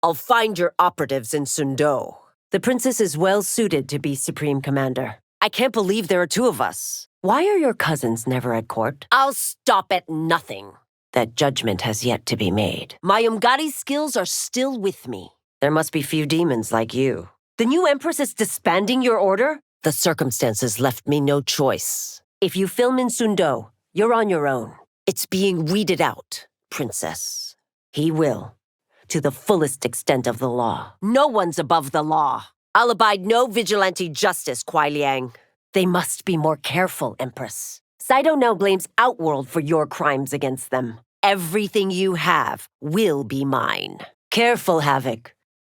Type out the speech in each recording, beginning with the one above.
I'll find your operatives in Sundo. The princess is well suited to be Supreme Commander. I can't believe there are two of us. Why are your cousins never at court? I'll stop at nothing. That judgment has yet to be made. My Umgadi skills are still with me. There must be few demons like you. The new empress is disbanding your order? The circumstances left me no choice. If you film in Sundo, you're on your own. It's being weeded out, princess. He will, to the fullest extent of the law. No one's above the law. I'll abide no vigilante justice, Kuai Liang. They must be more careful, Empress. Saido now blames Outworld for your crimes against them. Everything you have will be mine. Careful, Havoc.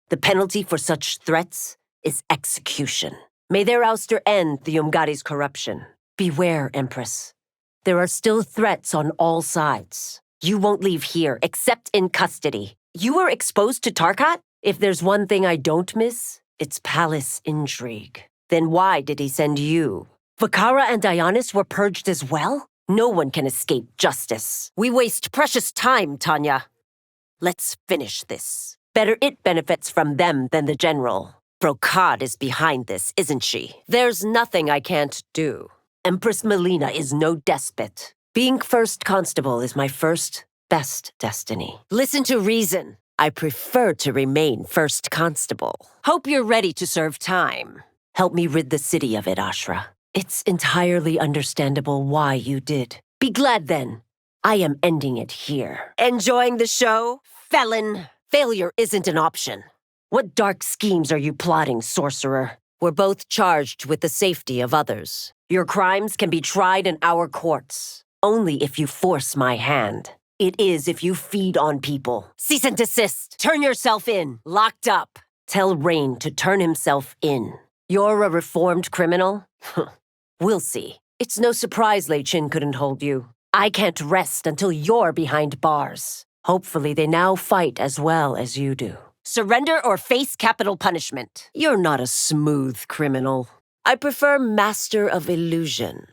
The penalty for such threats is execution. May their ouster end the Umgadi's corruption. Beware, Empress. There are still threats on all sides. You won't leave here except in custody. You were exposed to Tarkat? If there's one thing I don't miss, it's palace intrigue. Then why did he send you? Vakara and Dionys were purged as well? No one can escape justice. We waste precious time, Tanya. Let's finish this. Better it benefits from them than the general. Brocade is behind this, isn't she? There's nothing I can't do. Empress Melina is no despot. Being first constable is my first, best destiny. Listen to reason. I prefer to remain first constable. Hope you're ready to serve time. Help me rid the city of it, Ashra. It's entirely understandable why you did. Be glad then. I am ending it here. Enjoying the show, felon? Failure isn't an option. What dark schemes are you plotting, sorcerer? We're both charged with the safety of others. Your crimes can be tried in our courts. Only if you force my hand. It is if you feed on people. Cease and desist. Turn yourself in. Locked up. Tell Rain to turn himself in. You're a reformed criminal? We'll see. It's no surprise Lei Chin couldn't hold you. I can't rest until you're behind bars. Hopefully they now fight as well as you do. Surrender or face capital punishment. You're not a smooth criminal. I prefer master of illusion.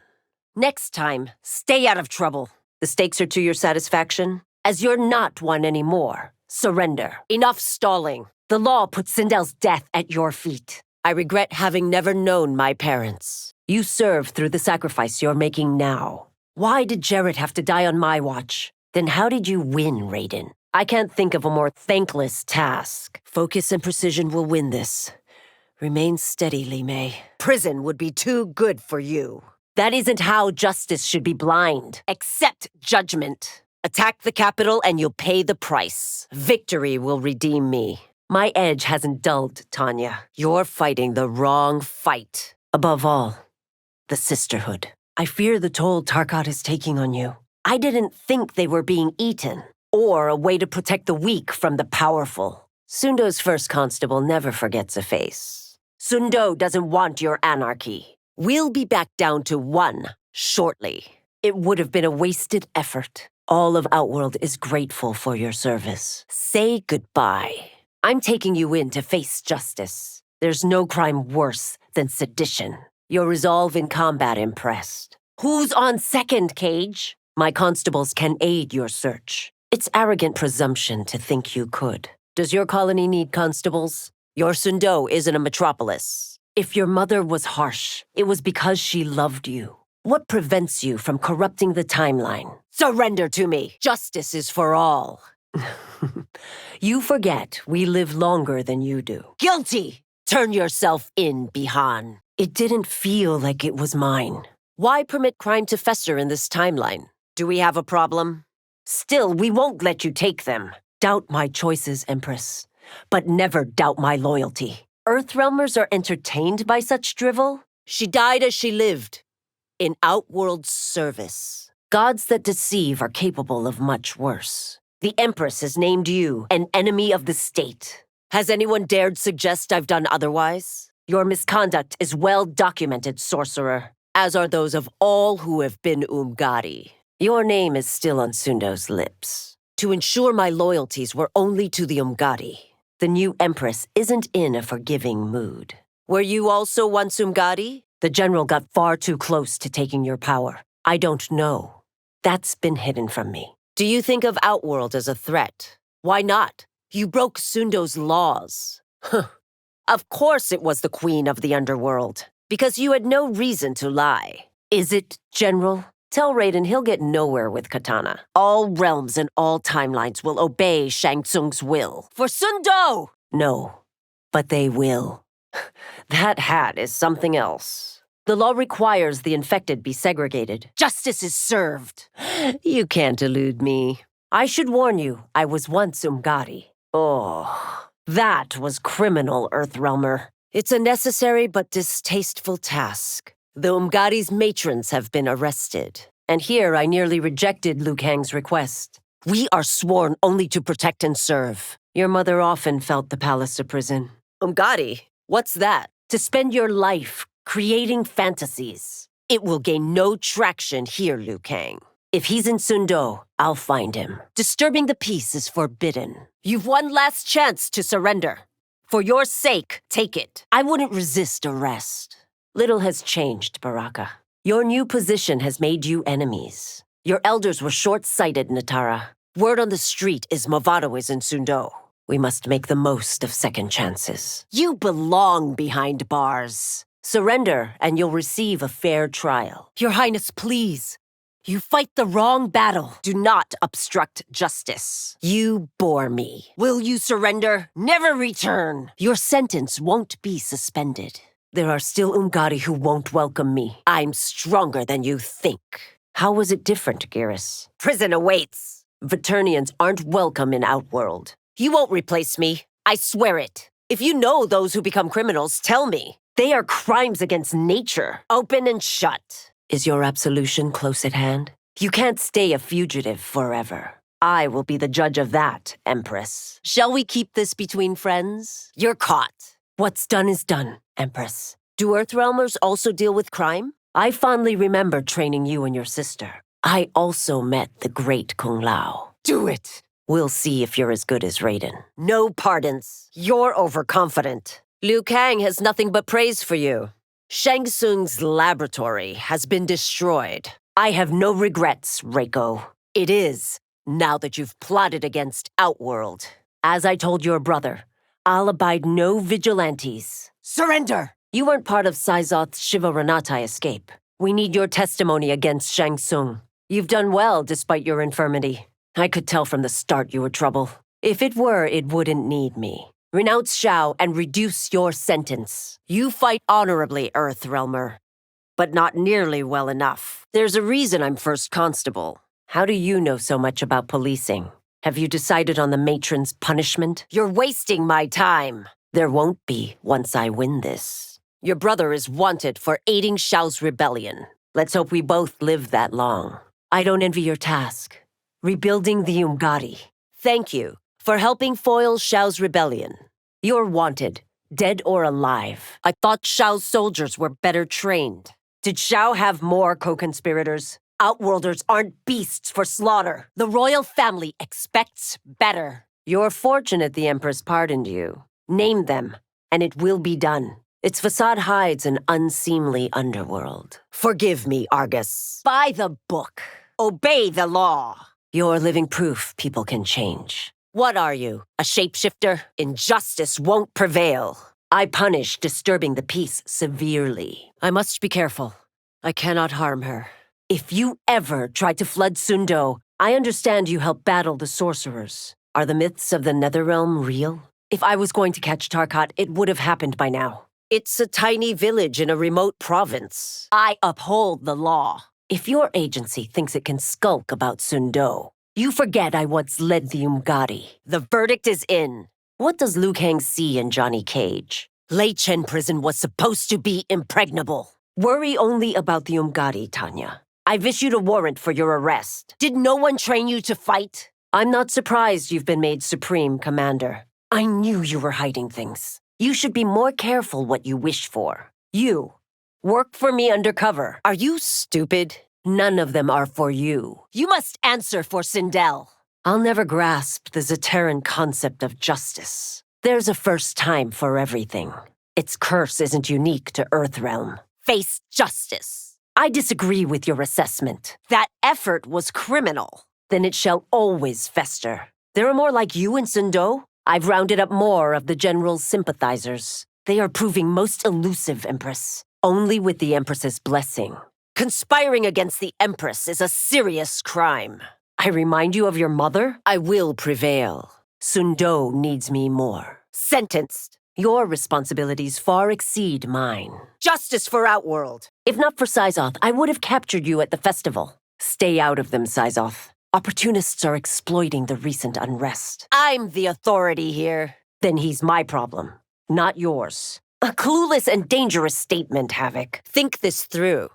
Next time, stay out of trouble. The stakes are to your satisfaction? As you're not one anymore, surrender. Enough stalling. The law puts Sindel's death at your feet. I regret having never known my parents. You serve through the sacrifice you're making now. Why did Jarrett have to die on my watch? Then how did you win, Raiden? I can't think of a more thankless task. Focus and precision will win this. Remain steady, Li Mei. Prison would be too good for you. That isn't how justice should be blind. Accept judgment. Attack the capital and you'll pay the price. Victory will redeem me. My edge hasn't dulled, Tanya. You're fighting the wrong fight. Above all, the sisterhood. I fear the toll Tarkat is taking on you. I didn't think they were being eaten, or a way to protect the weak from the powerful. Sundo's first constable never forgets a face. Sundo doesn't want your anarchy. We'll be back down to one shortly. It would have been a wasted effort. All of Outworld is grateful for your service. Say goodbye. I'm taking you in to face justice. There's no crime worse than sedition. Your resolve in combat impressed. Who's on second, Cage? My constables can aid your search. It's arrogant presumption to think you could. Does your colony need constables? Your Sundo isn't a metropolis. If your mother was harsh, it was because she loved you. What prevents you from corrupting the timeline? Surrender to me. Justice is for all. You forget we live longer than you do. Guilty! Turn yourself in, Bihan. It didn't feel like it was mine. Why permit crime to fester in this timeline? Do we have a problem? Still, we won't let you take them. Doubt my choices, Empress, but never doubt my loyalty. Earthrealmers are entertained by such drivel? She died as she lived, in Outworld service. Gods that deceive are capable of much worse. The Empress has named you an enemy of the state. Has anyone dared suggest I've done otherwise? Your misconduct is well documented, sorcerer, as are those of all who have been Umgadi. Your name is still on Sundo's lips. To ensure my loyalties were only to the Umgadi. The new Empress isn't in a forgiving mood. Were you also once Umgadi? The general got far too close to taking your power. I don't know. That's been hidden from me. Do you think of Outworld as a threat? Why not? You broke Sundo's laws. Of course it was the queen of the underworld, because you had no reason to lie. Is it, General? Tell Raiden he'll get nowhere with Katana. All realms and all timelines will obey Shang Tsung's will. For Sundo! No, but they will. That hat is something else. The law requires the infected be segregated. Justice is served. You can't elude me. I should warn you, I was once Umgadi. Oh, that was criminal, Earthrealmer. It's a necessary but distasteful task. The Umgadi's matrons have been arrested. And here I nearly rejected Liu Kang's request. We are sworn only to protect and serve. Your mother often felt the palace a prison. Umgadi? What's that? To spend your life creating fantasies. It will gain no traction here, Liu Kang. If he's in Sundo, I'll find him. Disturbing the peace is forbidden. You've one last chance to surrender. For your sake, take it. I wouldn't resist arrest. Little has changed, Baraka. Your new position has made you enemies. Your elders were short-sighted, Natara. Word on the street is Movado is in Sundo. We must make the most of second chances. You belong behind bars. Surrender, and you'll receive a fair trial. Your Highness, please. You fight the wrong battle. Do not obstruct justice. You bore me. Will you surrender? Never return. Your sentence won't be suspended. There are still Umgadi who won't welcome me. I'm stronger than you think. How was it different, Geras? Prison awaits. Vaternians aren't welcome in Outworld. You won't replace me. I swear it. If you know those who become criminals, tell me. They are crimes against nature. Open and shut. Is your absolution close at hand? You can't stay a fugitive forever. I will be the judge of that, Empress. Shall we keep this between friends? You're caught. What's done is done, Empress. Do Earthrealmers also deal with crime? I fondly remember training you and your sister. I also met the great Kung Lao. Do it! We'll see if you're as good as Raiden. No pardons. You're overconfident. Liu Kang has nothing but praise for you. Shang Tsung's laboratory has been destroyed. I have no regrets, Reiko. It is, now that you've plotted against Outworld. As I told your brother, I'll abide no vigilantes. Surrender! You weren't part of Saizoth's Shiva Renatai escape. We need your testimony against Shang Tsung. You've done well despite your infirmity. I could tell from the start you were trouble. If it were, it wouldn't need me. Renounce Shao and reduce your sentence. You fight honorably, Earthrealmer, but not nearly well enough. There's a reason I'm first constable. How do you know so much about policing? Have you decided on the matron's punishment? You're wasting my time. There won't be once I win this. Your brother is wanted for aiding Shao's rebellion. Let's hope we both live that long. I don't envy your task. Rebuilding the Umgadi. Thank you for helping foil Shao's rebellion. You're wanted, dead or alive. I thought Shao's soldiers were better trained. Did Shao have more co-conspirators? Outworlders aren't beasts for slaughter. The royal family expects better. You're fortunate the Empress pardoned you. Name them, and it will be done. Its facade hides an unseemly underworld. Forgive me, Argus. By the book. Obey the law. You're living proof people can change. What are you, a shapeshifter? Injustice won't prevail. I punish disturbing the peace severely. I must be careful. I cannot harm her. If you ever try to flood Sundo, I understand you help battle the sorcerers. Are the myths of the Netherrealm real? If I was going to catch Tarkat, it would have happened by now. It's a tiny village in a remote province. I uphold the law. If your agency thinks it can skulk about Sundo, you forget I once led the Umgadi. The verdict is in. What does Liu Kang see in Johnny Cage? Lei Chen prison was supposed to be impregnable. Worry only about the Umgadi, Tanya. I've issued a warrant for your arrest. Did no one train you to fight? I'm not surprised you've been made Supreme Commander. I knew you were hiding things. You should be more careful what you wish for. You. Work for me undercover. Are you stupid? None of them are for you. You must answer for Sindel. I'll never grasp the Zaterran concept of justice. There's a first time for everything. Its curse isn't unique to Earthrealm. Face justice. I disagree with your assessment. That effort was criminal. Then it shall always fester. There are more like you in Sundo. I've rounded up more of the General's sympathizers. They are proving most elusive, Empress. Only with the Empress's blessing. Conspiring against the Empress is a serious crime. I remind you of your mother? I will prevail. Sundo needs me more. Sentenced. Your responsibilities far exceed mine. Justice for Outworld. If not for Sizoth, I would have captured you at the festival. Stay out of them, Sizoth. Opportunists are exploiting the recent unrest. I'm the authority here. Then he's my problem, not yours. A clueless and dangerous statement, Havoc. Think this through.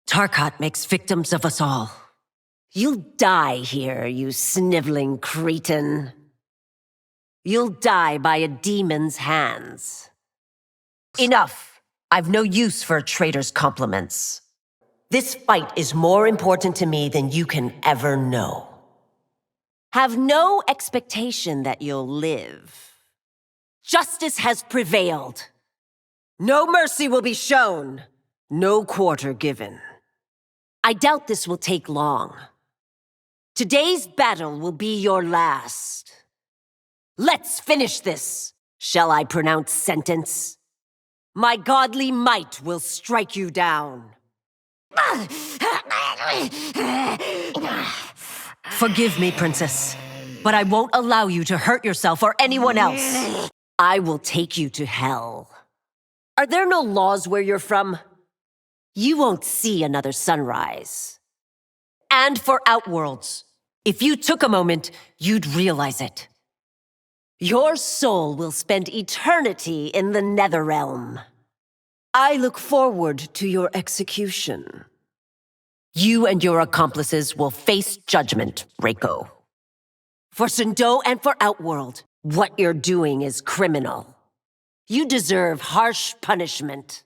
Tarkat makes victims of us all. You'll die here, you sniveling cretin. You'll die by a demon's hands. Enough. I've no use for a traitor's compliments. This fight is more important to me than you can ever know. Have no expectation that you'll live. Justice has prevailed. No mercy will be shown. No quarter given. I doubt this will take long. Today's battle will be your last. Let's finish this. Shall I pronounce sentence? My godly might will strike you down. Forgive me, Princess, but I won't allow you to hurt yourself or anyone else. I will take you to hell. Are there no laws where you're from? You won't see another sunrise. And for Outworlds, if you took a moment, you'd realize it. Your soul will spend eternity in the Netherrealm. I look forward to your execution. You and your accomplices will face judgment, Reiko. For Sundo and for Outworld, what you're doing is criminal. You deserve harsh punishment.